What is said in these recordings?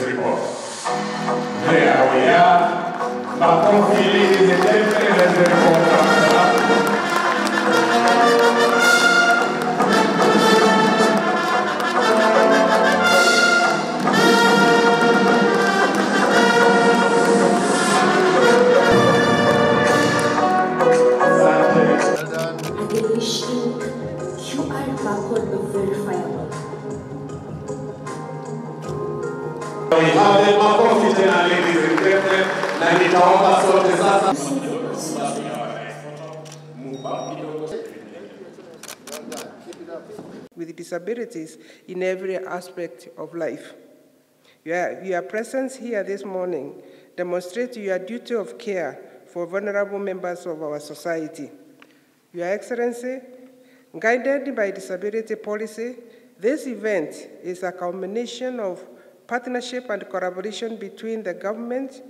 this report. There we are. Makofi, ladies and gentlemen, as the report comes up. QR barcode verifiable. We have the makofi tena, ladies and gentlemen, na nitaomba sote sasa. With disabilities in every aspect of life. Your presence here this morning demonstrates your duty of care for vulnerable members of our society. Your Excellency, guided by disability policy, this event is a culmination of partnership and collaboration between the government,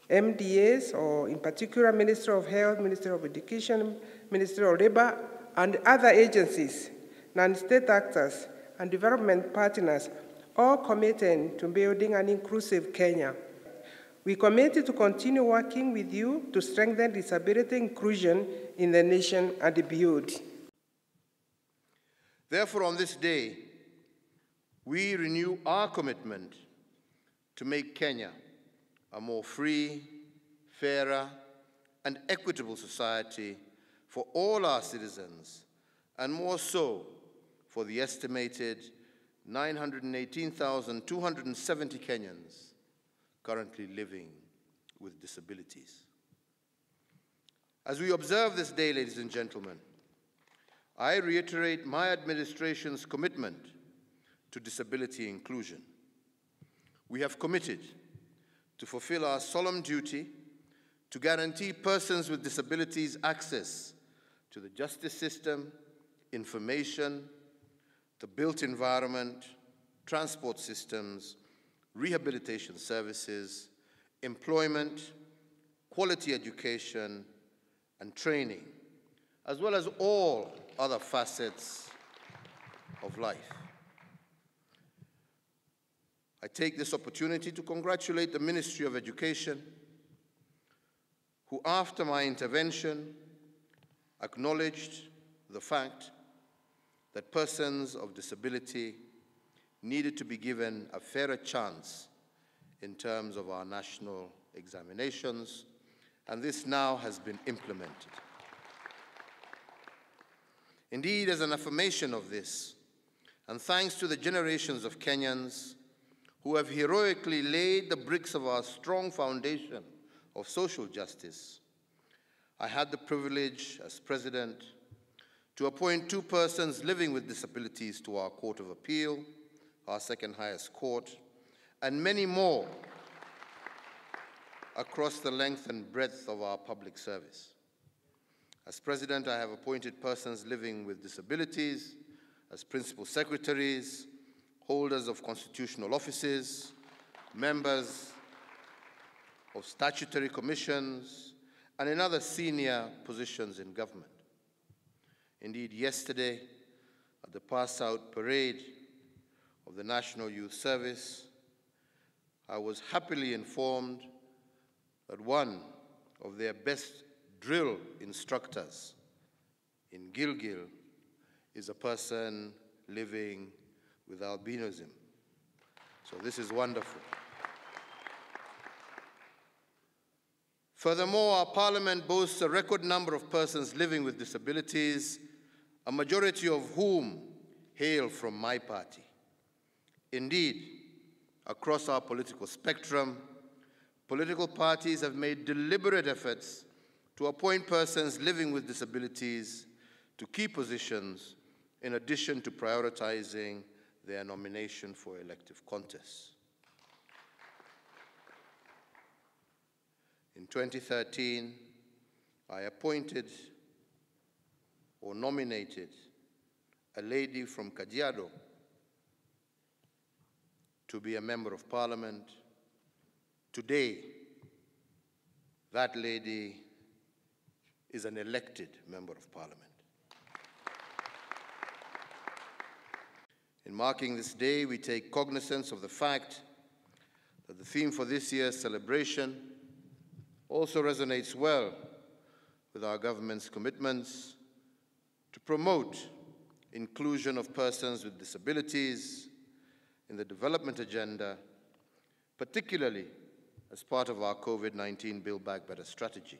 MDAs, or in particular Ministry of Health, Ministry of Education, Ministry of Labor, and other agencies, non-state actors, and development partners, all committed to building an inclusive Kenya. We commit to continue working with you to strengthen disability inclusion in the nation and beyond. Therefore, on this day, we renew our commitment to make Kenya a more free, fairer, and equitable society for all our citizens, and more so for the estimated 918,270 Kenyans currently living with disabilities. As we observe this day, ladies and gentlemen, I reiterate my administration's commitment to disability inclusion. We have committed to fulfill our solemn duty to guarantee persons with disabilities access to the justice system, information, the built environment, transport systems, rehabilitation services, employment, quality education, and training, as well as all other facets of life. I take this opportunity to congratulate the Ministry of Education, who, after my intervention, acknowledged the fact that persons of disability needed to be given a fairer chance in terms of our national examinations, and this now has been implemented. Indeed, as an affirmation of this, and thanks to the generations of Kenyans who have heroically laid the bricks of our strong foundation of social justice, I had the privilege as President to appoint 2 persons living with disabilities to our Court of Appeal, our second highest court, and many more across the length and breadth of our public service. As President, I have appointed persons living with disabilities as principal secretaries, holders of constitutional offices, members of statutory commissions, and in other senior positions in government. Indeed, yesterday, at the pass-out parade of the National Youth Service, I was happily informed that one of their best drill instructors in Gilgil is a person living with albinism. So this is wonderful. Furthermore, our Parliament boasts a record number of persons living with disabilities, a majority of whom hail from my party. Indeed, across our political spectrum, political parties have made deliberate efforts to appoint persons living with disabilities to key positions, in addition to prioritizing their nomination for elective contests. In 2013, I appointed or nominated a lady from Kajiado to be a member of Parliament. Today, that lady is an elected member of Parliament. In marking this day, we take cognizance of the fact that the theme for this year's celebration also resonates well with our government's commitments to promote inclusion of persons with disabilities in the development agenda, particularly as part of our COVID-19 Build Back Better strategy.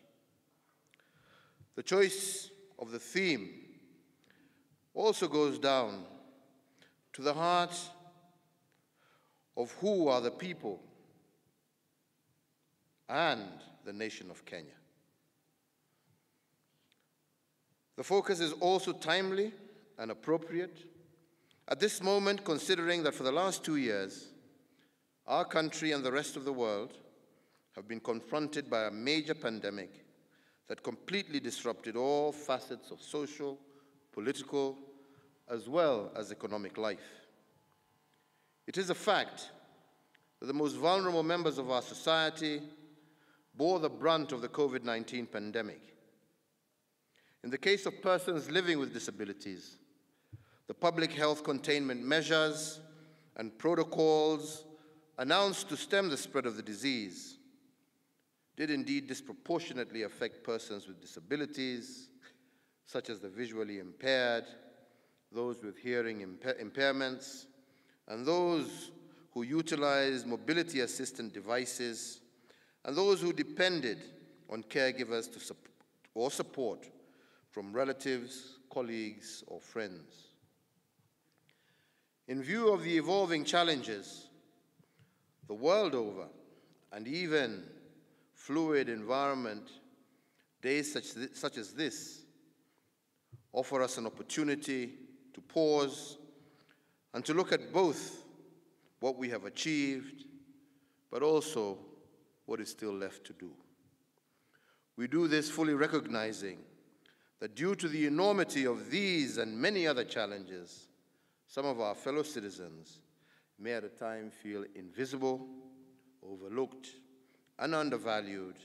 The choice of the theme also goes down to the heart of who are the people and the nation of Kenya. The focus is also timely and appropriate at this moment, considering that for the last 2 years, our country and the rest of the world have been confronted by a major pandemic that completely disrupted all facets of social, political, as well as economic life. It is a fact that the most vulnerable members of our society bore the brunt of the COVID-19 pandemic. In the case of persons living with disabilities, the public health containment measures and protocols announced to stem the spread of the disease did indeed disproportionately affect persons with disabilities, such as the visually impaired, those with hearing impairments, and those who utilize mobility assistant devices, and those who depended on caregivers or support from relatives, colleagues, or friends. In view of the evolving challenges the world over, and even fluid environment, days such as this offer us an opportunity to pause and to look at both what we have achieved, but also what is still left to do. We do this fully recognizing that due to the enormity of these and many other challenges, some of our fellow citizens may at a time feel invisible, overlooked, and undervalued,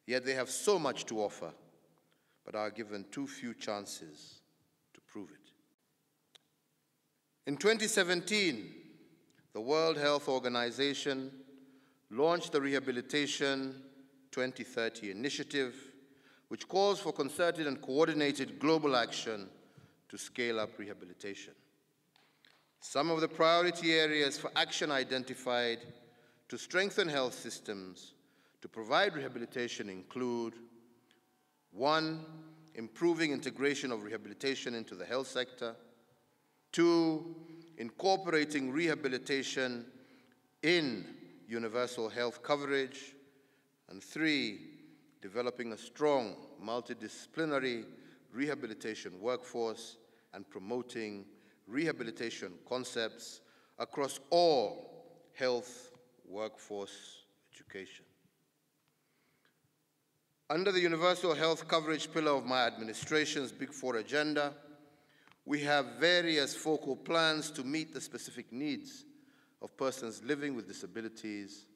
yet they have so much to offer, but are given too few chances to prove it. In 2017, the World Health Organization launched the Rehabilitation 2030 initiative, which calls for concerted and coordinated global action to scale up rehabilitation. Some of the priority areas for action identified to strengthen health systems to provide rehabilitation include: 1, improving integration of rehabilitation into the health sector; 2, incorporating rehabilitation in universal health coverage; and 3, developing a strong multidisciplinary rehabilitation workforce and promoting rehabilitation concepts across all health, workforce, education. Under the universal health coverage pillar of my administration's Big Four agenda, we have various focal plans to meet the specific needs of persons living with disabilities,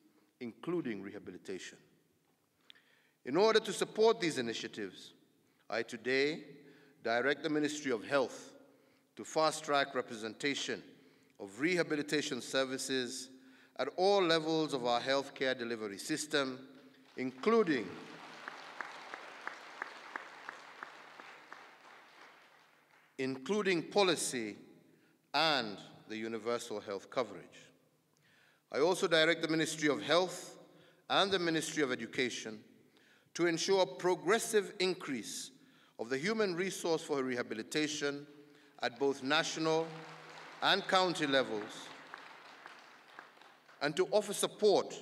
including rehabilitation. In order to support these initiatives, I today direct the Ministry of Health to fast-track representation of rehabilitation services at all levels of our healthcare delivery system, including policy and the universal health coverage. I also direct the Ministry of Health and the Ministry of Education to ensure a progressive increase of the human resource for rehabilitation at both national and county levels, and to offer support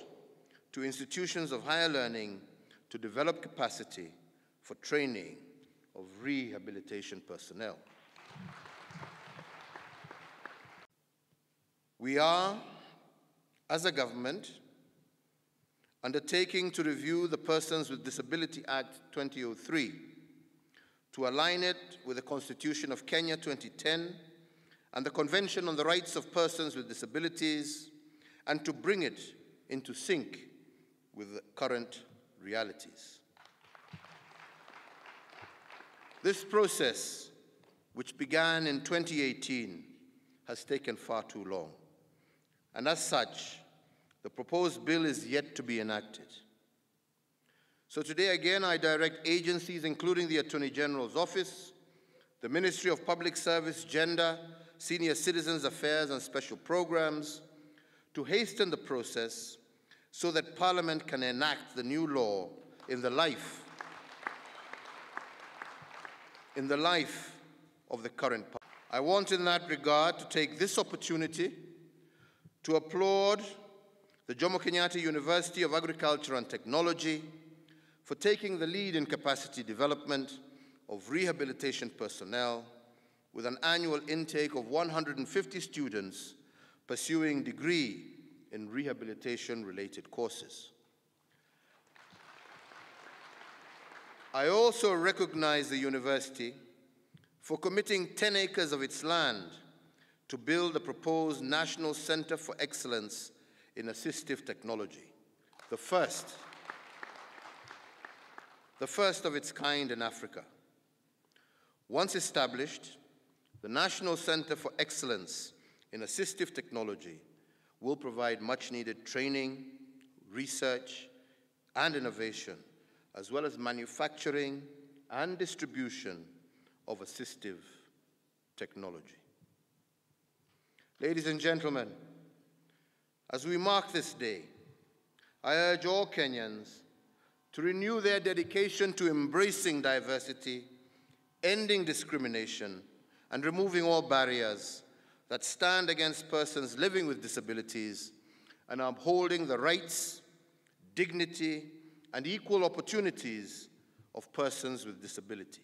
to institutions of higher learning to develop capacity for training of rehabilitation personnel. We are, as a government, undertaking to review the Persons with Disability Act 2003 to align it with the Constitution of Kenya 2010 and the Convention on the Rights of Persons with Disabilities, and to bring it into sync with the current realities. This process, which began in 2018, has taken far too long. And as such, the proposed bill is yet to be enacted. So today again, I direct agencies, including the Attorney General's Office, the Ministry of Public Service, Gender, Senior Citizens Affairs and Special Programs, to hasten the process so that Parliament can enact the new law in the life of the current Parliament. I want in that regard to take this opportunity to applaud the Jomo Kenyatta University of Agriculture and Technology for taking the lead in capacity development of rehabilitation personnel with an annual intake of 150 students pursuing degree in rehabilitation-related courses. I also recognize the university for committing 10 acres of its land to build a proposed National Center for Excellence in Assistive Technology, the first of its kind in Africa. Once established, the National Center for Excellence in Assistive Technology will provide much-needed training, research, and innovation, as well as manufacturing and distribution of assistive technology. Ladies and gentlemen, as we mark this day, I urge all Kenyans to renew their dedication to embracing diversity, ending discrimination, and removing all barriers that stand against persons living with disabilities, and upholding the rights, dignity, and equal opportunities of persons with disability.